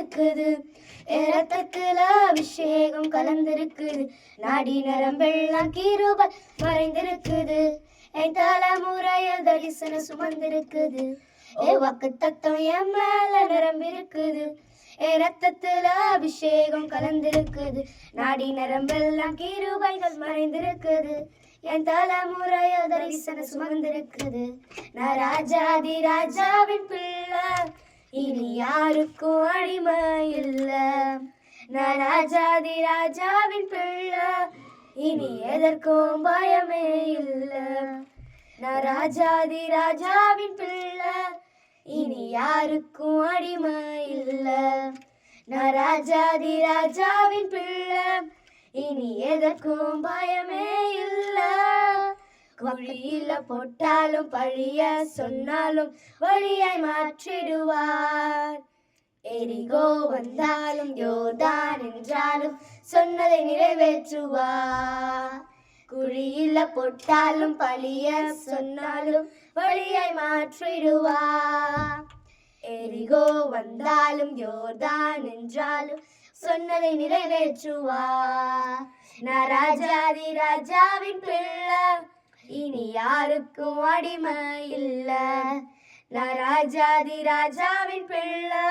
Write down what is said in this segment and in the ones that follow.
மறைந்திருக்குது. ரத்தத்துல அபிஷேகம் கலந்திருக்குது. நாடி நரம்பெல்லாம் கிருபை மறைந்திருக்குது. என் தலைமுறையில் தரிசனம் சுமந்திருக்குது. வாக்குத்தத்தம் என் மேல நிரம்பிருக்குது. ரத்தத்துல அபிஷேகம் கலந்திருக்குது. நாடி நரம்பெல்லாம் கிருபைகள் மறைந்திருக்குது. என் தலைமுறையில் தரிசனம் சுமந்திருக்குது. நான் ராஜாதி ராஜாவின் பிள்ளை, இனி யாருக்கும் அடிமை இல்ல. நான் ராஜாதி ராஜாவின் பிள்ளை, இனி எதற்கும் பயமே இல்ல. நான் ராஜாதி ராஜாவின் பிள்ளை, இனி யாருக்கும் அடிமை இல்ல. நான் ராஜாதி ராஜாவின் பிள்ளை, இனி எதற்கும் பயமே இல்ல. குழியில போட்டாலும் பழிய சொன்னாலும் வழியாய் மாற்றிடுவார். எரிகோ வந்தாலும் யோர்தான் என்றாலும் சொன்னதை நிறைவேற்றுவார். குழியில போட்டாலும் பழிய சொன்னாலும் வழியாய் மாற்றிடுவார். எரிகோ வந்தாலும் யோர்தான் என்றாலும் சொன்னதை நிறைவேற்றுவார். நான் ராஜாதி ராஜாவின் பிள்ளை, இனி யாருக்கும் அடிமை இல்ல. நான் ராஜாதி ராஜாவின் பிள்ளை,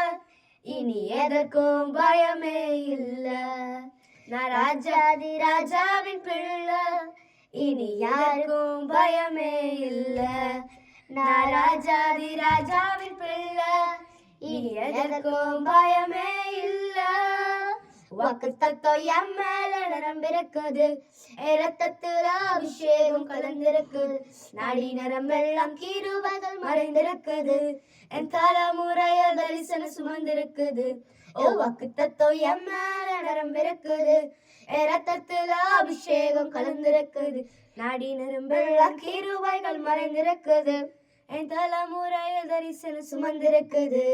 இனி எதற்கும் பயமே இல்ல. நான் ராஜாதி ராஜாவின் பிள்ளை, இனி யாருக்கும் பயமே இல்ல. நான் ராஜாதி ராஜாவின் பிள்ளை, இனி எதற்கும் பயமே இல்ல. வாக்குத்தத்தம் என் மேல நிரம்பிருக்குது. ரத்தத்துல அபிஷேகம் கலந்திருக்குது. நாடி நரம்பெல்லாம் கிருபைகள் மறைந்திருக்குது. என் தலைமுறையில் தரிசனம் சுமந்திருக்குது. வாக்குத்தத்தம் என் மேல நிரம்பிருக்குது. ரத்தத்துல அபிஷேகம் கலந்திருக்குது. நாடி நரம்பெல்லாம் கிருபைகள் மறைந்திருக்குது. என் தலைமுறையில் தரிசனம் சுமந்திருக்குது.